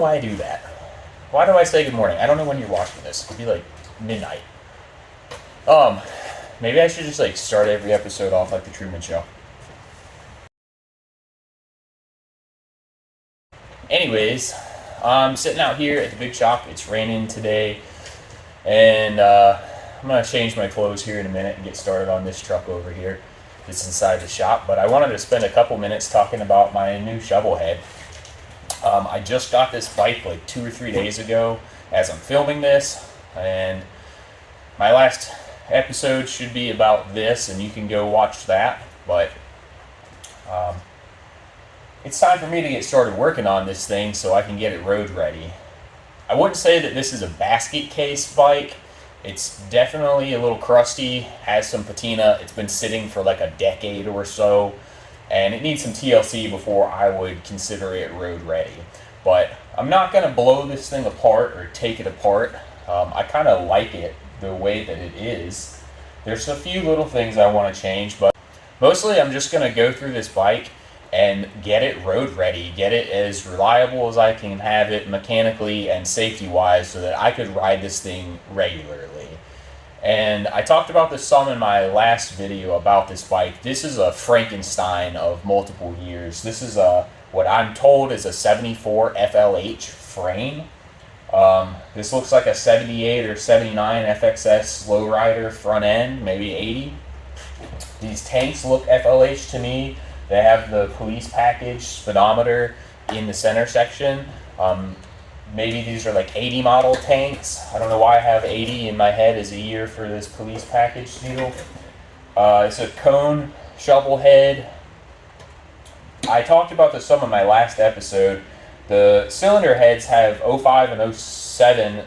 why I do that. Why do I say good morning? I don't know when you're watching this. It could be like midnight. Maybe I should just like start every episode off like the Truman Show. Anyways, I'm sitting out here at the big shop. It's raining today, and I'm gonna change my clothes here in a minute and get started on this truck over here. It's inside the shop, but I wanted to spend a couple minutes talking about my new Shovelhead. I just got this bike like 2 or 3 days ago as I'm filming this, and my last episode should be about this, and you can go watch that, but it's time for me to get started working on this thing so I can get it road ready. I wouldn't say that this is a basket case bike. It's definitely a little crusty, has some patina. It's been sitting for like a decade or so, and it needs some TLC before I would consider it road ready. But I'm not going to blow this thing apart or take it apart. I kind of like it the way that it is. There's a few little things I want to change, but mostly I'm just going to go through this bike and get it road ready, get it as reliable as I can have it mechanically and safety wise so that I could ride this thing regularly. And I talked about this some in my last video about this bike. This is a Frankenstein of multiple years. This is what I'm told is a 74 FLH frame. This looks like a 78 or 79 FXS lowrider front end, maybe 80. These tanks look FLH to me. They have the police package speedometer in the center section. Maybe these are like 80 model tanks. I don't know why I have 80 in my head as a year for this police package deal. It's a cone Shovelhead. I talked about this some in my last episode. The cylinder heads have 05 and 07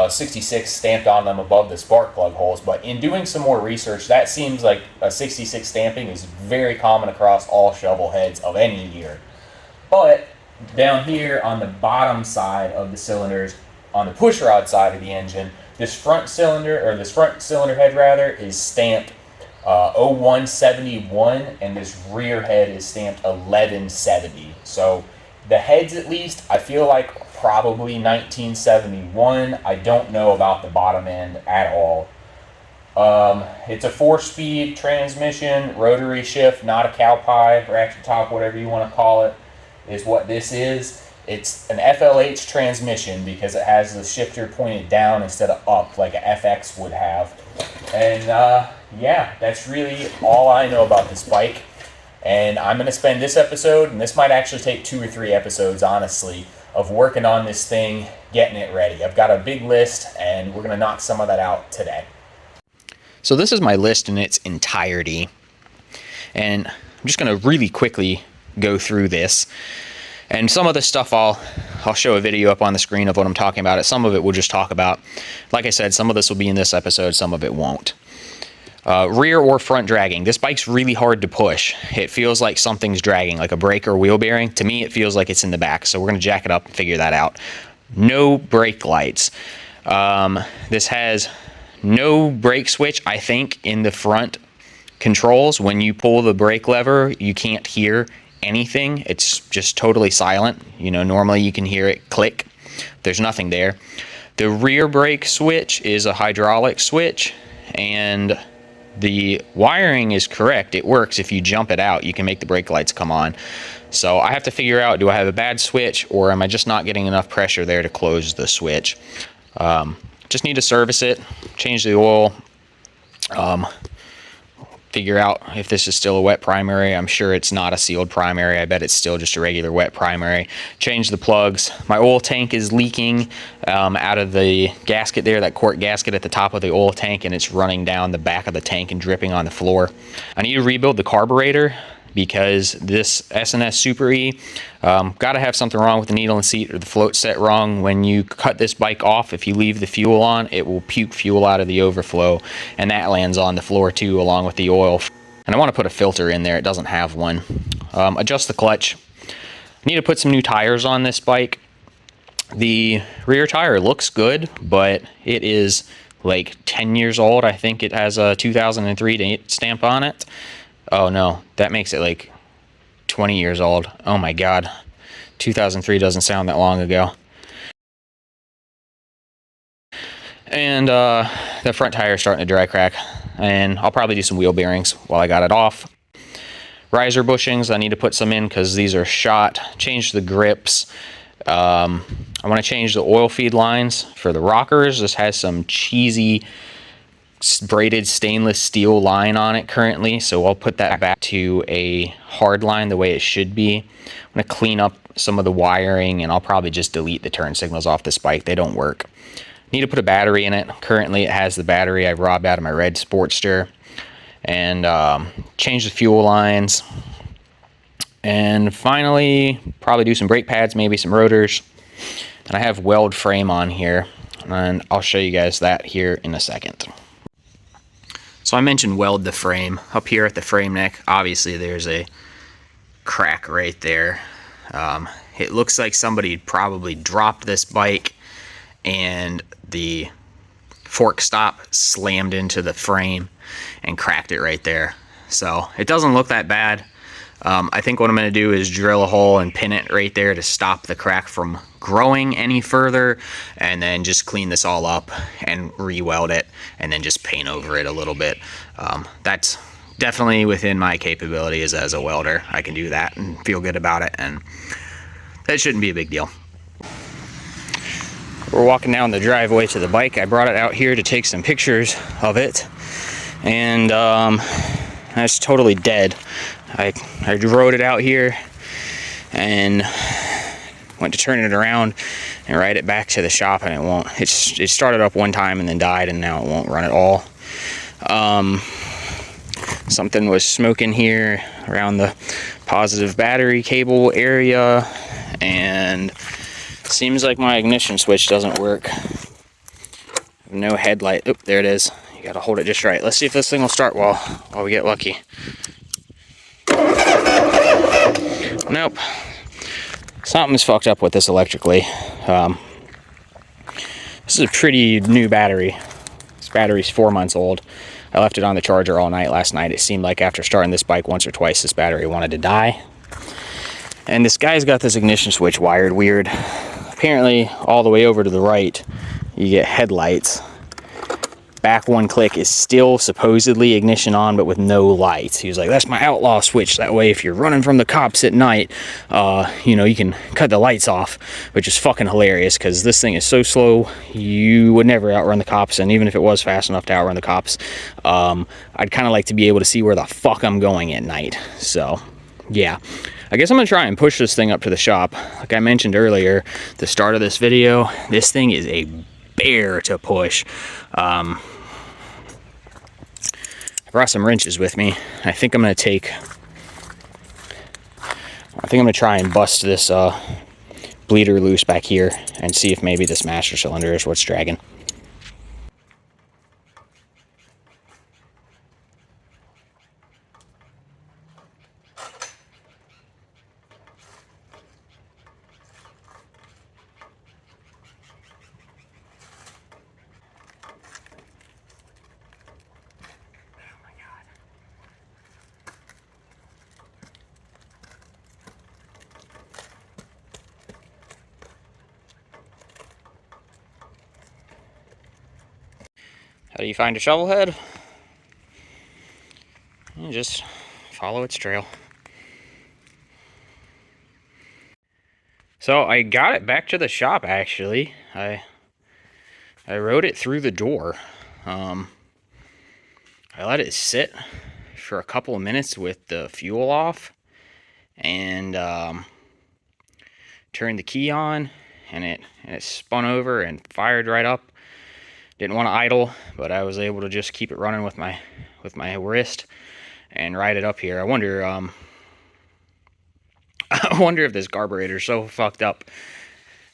66 stamped on them above the spark plug holes, but in doing some more research, that seems like a 66 stamping is very common across all Shovelheads of any year. But down here on the bottom side of the cylinders, on the pushrod side of the engine, this front cylinder head rather is stamped 0171, and this rear head is stamped 1170. So the heads, at least, I feel like probably 1971. I don't know about the bottom end at all. It's a 4-speed transmission, rotary shift, not a cow pie, ratchet top, whatever you want to call it, is what this is. It's an FLH transmission because it has the shifter pointed down instead of up like a FX would have. And yeah, that's really all I know about this bike. And I'm going to spend this episode, and this might actually take 2 or 3 episodes, honestly, of working on this thing, getting it ready. I've got a big list, and we're going to knock some of that out today. So this is my list in its entirety, and I'm just going to really quickly go through this. And some of the stuff I'll show a video up on the screen of what I'm talking about. Some of it we'll just talk about. Like I said, some of this will be in this episode, some of it won't. Rear or front dragging. This bike's really hard to push. It feels like something's dragging, like a brake or wheel bearing. To me, it feels like it's in the back, so we're going to jack it up and figure that out. No brake lights. This has no brake switch, I think, in the front controls. When you pull the brake lever, you can't hear anything. It's just totally silent. You know, normally you can hear it click. There's nothing there. The rear brake switch is a hydraulic switch, and the wiring is correct. It works. If you jump it out, you can make the brake lights come on. So I have to figure out, do I have a bad switch, or am I just not getting enough pressure there to close the switch? Just need to service it, change the oil, figure out if this is still a wet primary. I'm sure it's not a sealed primary. I bet it's still just a regular wet primary. Change the plugs. My oil tank is leaking out of the gasket there, that quart gasket at the top of the oil tank, and it's running down the back of the tank and dripping on the floor. I need to rebuild the carburetor because this S&S Super E, got to have something wrong with the needle and seat, or the float set wrong. When you cut this bike off, if you leave the fuel on, it will puke fuel out of the overflow, and that lands on the floor too, along with the oil. And I want to put a filter in there. It doesn't have one. Adjust the clutch. I need to put some new tires on this bike. The rear tire looks good, but it is like 10 years old. I think it has a 2003 date stamp on it. Oh no, that makes it like 20 years old. Oh my god. 2003 doesn't sound that long ago. And the front tire is starting to dry crack, and I'll probably do some wheel bearings while I got it off. Riser bushings, I need to put some in because these are shot. Change the grips. I want to change the oil feed lines for the rockers. This has some cheesy braided stainless steel line on it currently, so I'll put that back to a hard line the way it should be. I'm going to clean up some of the wiring, and I'll probably just delete the turn signals off this bike. They don't work. Need to put a battery in it. Currently it has the battery I robbed out of my red Sportster. And change the fuel lines. And finally, probably do some brake pads, maybe some rotors. And I have weld frame on here, and I'll show you guys that here in a second. So I mentioned weld the frame. Up here at the frame neck, obviously there's a crack right there. It looks like somebody probably dropped this bike and the fork stop slammed into the frame and cracked it right there. So it doesn't look that bad. I think what I'm going to do is drill a hole and pin it right there to stop the crack from growing any further, and then just clean this all up and re-weld it, and then just paint over it a little bit. That's definitely within my capabilities as a welder. I can do that and feel good about it, and that shouldn't be a big deal. We're walking down the driveway to the bike. I brought it out here to take some pictures of it, and it's totally dead. I rode it out here and went to turn it around and ride it back to the shop, and it won't. It started up one time and then died, and now it won't run at all. Something was smoking here around the positive battery cable area, and seems like my ignition switch doesn't work. No headlight. Oh, there it is. You gotta hold it just right. Let's see if this thing will start while we get lucky. Nope. Something's fucked up with this electrically. This is a pretty new battery. This battery's 4 months old. I left it on the charger all night last night. It seemed like after starting this bike once or twice, this battery wanted to die. And this guy's got this ignition switch wired weird. Apparently, all the way over to the right, you get headlights. Back one click is still supposedly ignition on, but with no lights. He was like, that's my outlaw switch. That way, if you're running from the cops at night, you can cut the lights off, which is fucking hilarious because this thing is so slow, you would never outrun the cops. And even if it was fast enough to outrun the cops, I'd kind of like to be able to see where the fuck I'm going at night. So, yeah. I guess I'm going to try and push this thing up to the shop. Like I mentioned earlier, the start of this video, this thing is a bear to push. I brought some wrenches with me. I think I'm going to try and bust this bleeder loose back here and see if maybe this master cylinder is what's dragging. How do you find a shovel head? You just follow its trail. So I got it back to the shop actually. I rode it through the door. I let it sit for a couple of minutes with the fuel off, and turned the key on, and it spun over and fired right up. Didn't want to idle, but I was able to just keep it running with my wrist and ride it up here. I wonder if this carburetor is so fucked up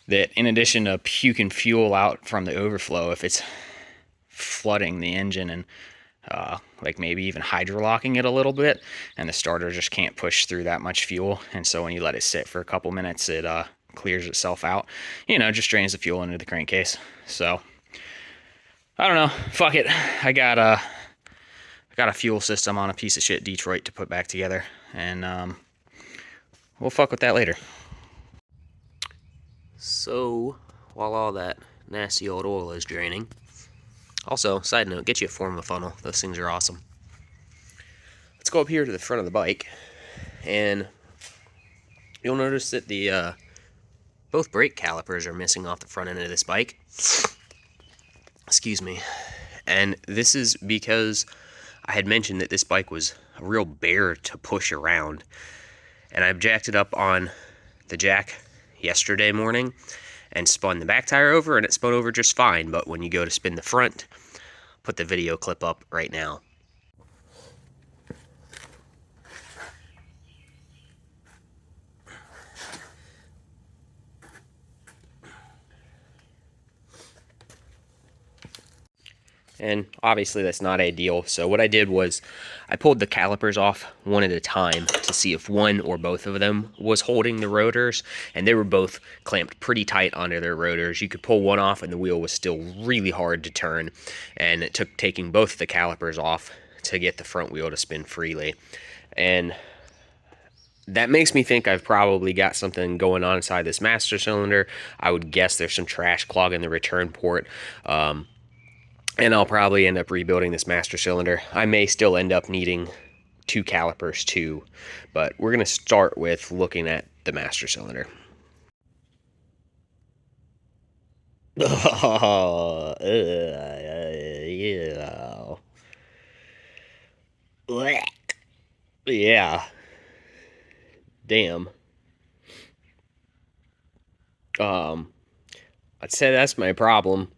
that in addition to puking fuel out from the overflow, if it's flooding the engine and like maybe even hydrolocking it a little bit, and the starter just can't push through that much fuel, and so when you let it sit for a couple minutes, it clears itself out. Just drains the fuel into the crankcase. So I don't know. Fuck it. I got a fuel system on a piece of shit Detroit to put back together, and we'll fuck with that later. So while all that nasty old oil is draining, Also, side note, get you a Formula funnel. Those things are awesome. Let's go up here to the front of the bike, and you'll notice that the both brake calipers are missing off the front end of this bike. Excuse me. And this is because I had mentioned that this bike was a real bear to push around. And I jacked it up on the jack yesterday morning and spun the back tire over, and it spun over just fine. But when you go to spin the front, put the video clip up right now. And obviously that's not ideal. So what I did was I pulled the calipers off one at a time to see if one or both of them was holding the rotors, and they were both clamped pretty tight onto their rotors. You could pull one off and the wheel was still really hard to turn, and it took taking both the calipers off to get the front wheel to spin freely. And that makes me think I've probably got something going on inside this master cylinder. I would guess there's some trash clogging the return port. And I'll probably end up rebuilding this master cylinder. I may still end up needing 2 calipers too, but we're going to start with looking at the master cylinder. Oh, yeah. Yeah. Damn. I'd say that's my problem.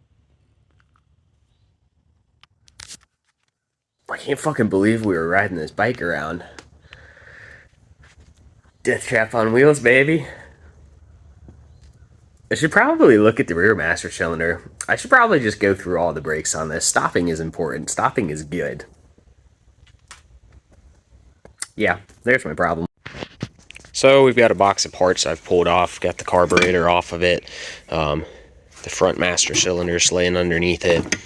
I can't fucking believe we were riding this bike around. Death trap on wheels, baby. I should probably look at the rear master cylinder. I should probably just go through all the brakes on this. Stopping is important. Stopping is good. Yeah, there's my problem. So we've got a box of parts I've pulled off. Got the carburetor off of it. The front master cylinder's laying underneath it.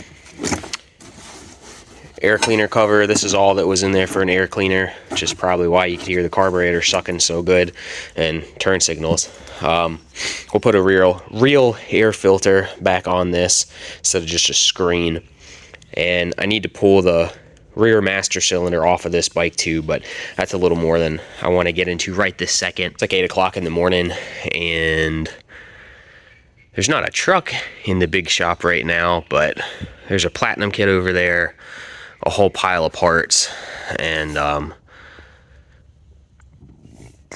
Air cleaner cover. This is all that was in there for an air cleaner, which is probably why you could hear the carburetor sucking so good, and turn signals. We'll put a real air filter back on this instead of just a screen. And I need to pull the rear master cylinder off of this bike too, but that's a little more than I want to get into right this second. It's like 8 o'clock in the morning, and there's not a truck in the big shop right now, but there's a platinum kit over there, a whole pile of parts, and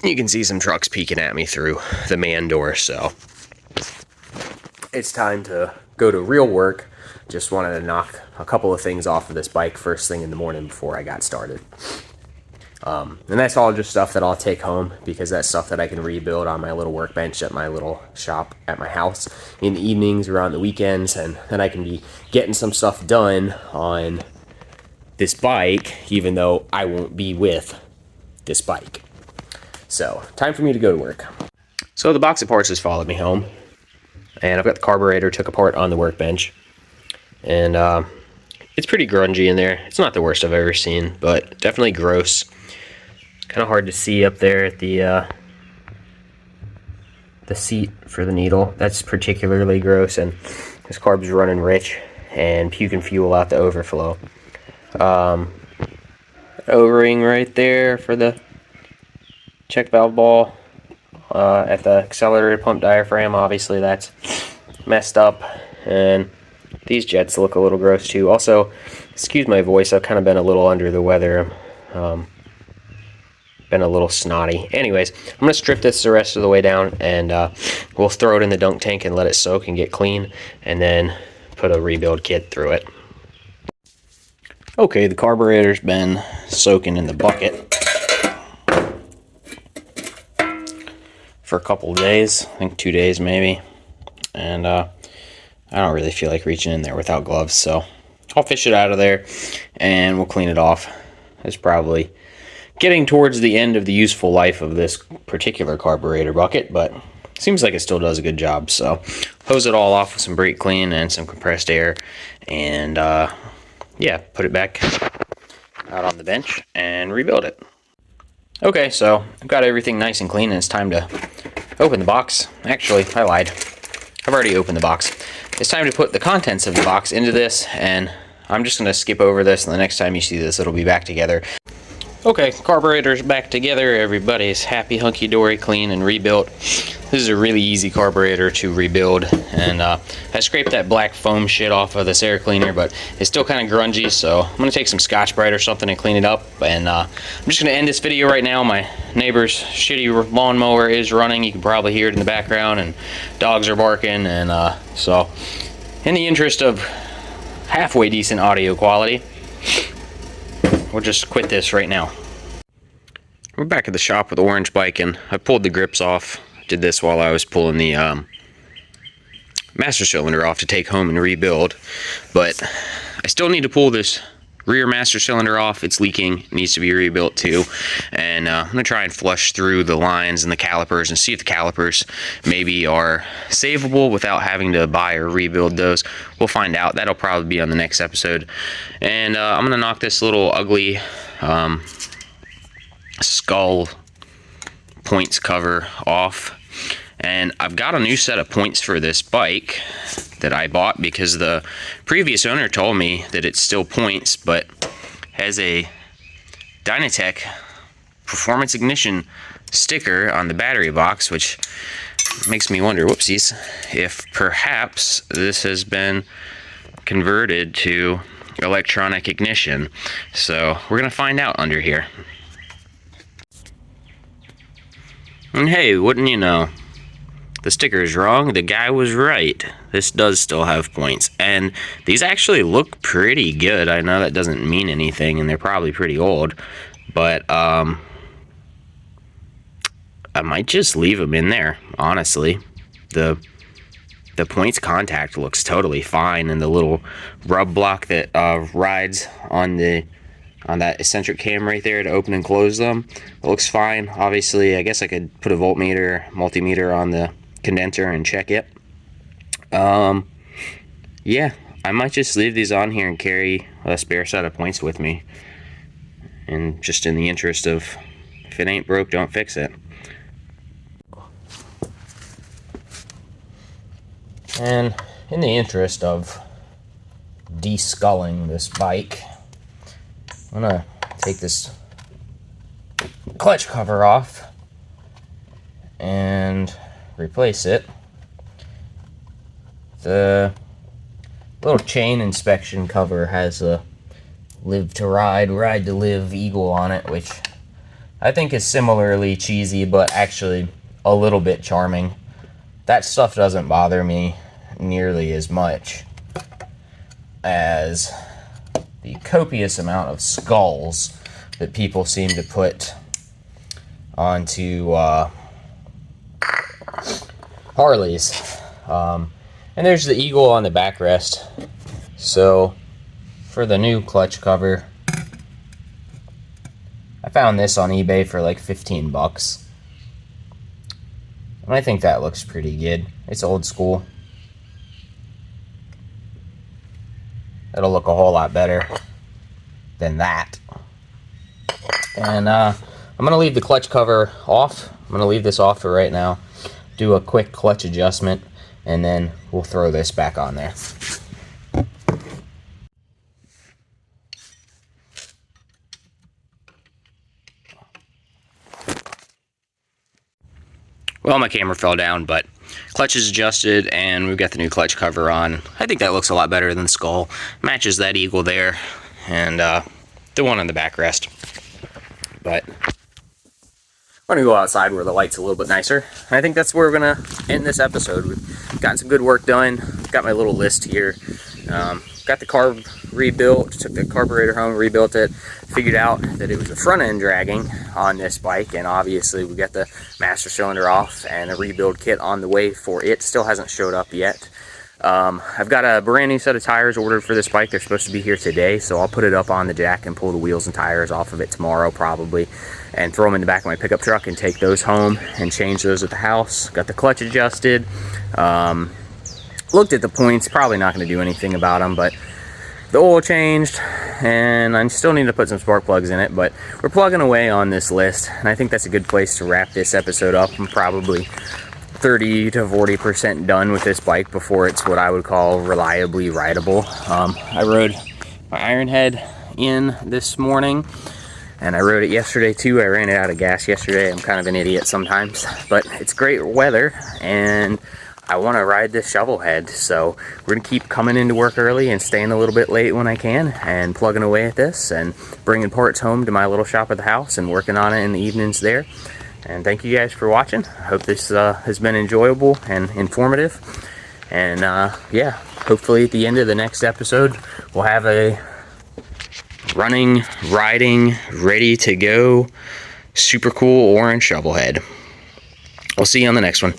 you can see some trucks peeking at me through the man door. So it's time to go to real work. Just wanted to knock a couple of things off of this bike first thing in the morning before I got started. And that's all just stuff that I'll take home, because that's stuff that I can rebuild on my little workbench at my little shop at my house in the evenings or on the weekends, and then I can be getting some stuff done on this bike, even though I won't be with this bike. So, time for me to go to work. So the box of parts has followed me home, and I've got the carburetor took apart on the workbench, and it's pretty grungy in there. It's not the worst I've ever seen, but definitely gross. Kind of hard to see up there at the seat for the needle. That's particularly gross, and this carb's running rich and puking fuel out the overflow. O-ring right there for the check valve ball at the accelerator pump diaphragm. Obviously that's messed up, and these jets look a little gross too. Also, excuse my voice, I've kind of been a little under the weather. Been a little snotty. Anyways, I'm gonna strip this the rest of the way down, and we'll throw it in the dunk tank and let it soak and get clean, and then put a rebuild kit through it. Okay, the carburetor's been soaking in the bucket for a couple of days, I think 2 days maybe, and I don't really feel like reaching in there without gloves, so I'll fish it out of there and we'll clean it off. It's probably getting towards the end of the useful life of this particular carburetor bucket, but seems like it still does a good job. So hose it all off with some brake clean and some compressed air, and yeah, put it back out on the bench and rebuild it. Okay, so I've got everything nice and clean, and it's time to open the box. Actually, I lied. I've I've already opened the box. It's time to put the contents of the box into this, and I'm just going to skip over this, and the next time you see this, it'll be back together. Okay, carburetor's back together. Everybody's happy, hunky-dory, clean, and rebuilt. This is a really easy carburetor to rebuild, and I scraped that black foam shit off of this air cleaner, but it's still kind of grungy, so I'm going to take some Scotch-Brite or something and clean it up, and I'm just going to end this video right now. My neighbor's shitty lawnmower is running. You can probably hear it in the background, and dogs are barking, and so in the interest of halfway decent audio quality, we'll just quit this right now. We're back at the shop with the orange bike, and I pulled the grips off. Did this while I was pulling the master cylinder off to take home and rebuild. But I still need to pull this rear master cylinder off. It's leaking. It needs to be rebuilt too. And I'm going to try and flush through the lines and the calipers and see if the calipers maybe are savable without having to buy or rebuild those. We'll find out. That'll probably be on the next episode. And I'm going to knock this little ugly skull points cover off. And I've got a new set of points for this bike that I bought because the previous owner told me that it's still points, but has a Dynatech Performance Ignition sticker on the battery box, which makes me wonder, whoopsies, if perhaps this has been converted to electronic ignition. So we're gonna find out under here. And hey, wouldn't you know, the sticker is wrong, the guy was right. This does still have points, and these actually look pretty good. I know that doesn't mean anything, and they're probably pretty old, but I might just leave them in there, honestly. The points contact looks totally fine, and the little rub block that rides on that eccentric cam right there to open and close them, it looks fine. Obviously, I guess I could put a voltmeter, multimeter on the condenser and check it. Yeah, I might just leave these on here and carry a spare set of points with me, and just in the interest of, if it ain't broke, don't fix it. And in the interest of de-sculling this bike, I'm gonna take this clutch cover off and replace it. The little chain inspection cover has a live to ride, ride to live eagle on it, which I think is similarly cheesy, but actually a little bit charming. That stuff doesn't bother me nearly as much as the copious amount of skulls that people seem to put onto Harleys. And there's the eagle on the backrest. So for the new clutch cover, I found this on eBay for like 15 bucks. And I think that looks pretty good. It's old school. It'll look a whole lot better than that. And I'm going to leave the clutch cover off. I'm going to leave this off for right now. Do a quick clutch adjustment, and then we'll throw this back on there. Well, my camera fell down, but clutch is adjusted, and we've got the new clutch cover on. I think that looks a lot better than the skull. Matches that eagle there, and the one on the backrest. But I'm gonna go outside where the light's a little bit nicer. And I think that's where we're gonna end this episode. We've gotten some good work done. Got my little list here. Got the carb rebuilt, took the carburetor home, rebuilt it, figured out that it was the front end dragging on this bike, and obviously we got the master cylinder off and a rebuild kit on the way for it. Still hasn't showed up yet. I've got a brand new set of tires ordered for this bike. They're supposed to be here today, so I'll put it up on the jack and pull the wheels and tires off of it tomorrow probably, and throw them in the back of my pickup truck and take those home and change those at the house. Got the clutch adjusted. Looked at the points, probably not going to do anything about them, but the oil changed, and I still need to put some spark plugs in it, but we're plugging away on this list, and I think that's a good place to wrap this episode up. I'm probably 30 to 40% done with this bike before it's what I would call reliably rideable. I rode my Ironhead in this morning, and I rode it yesterday too. I ran it out of gas yesterday. I'm kind of an idiot sometimes, but it's great weather and I want to ride this Shovelhead, so we're gonna keep coming into work early and staying a little bit late when I can and plugging away at this and bringing parts home to my little shop at the house and working on it in the evenings there. And thank you guys for watching. I hope this has been enjoyable and informative. And yeah, hopefully at the end of the next episode, we'll have a running, riding, ready to go, super cool orange Shovelhead. We'll see you on the next one.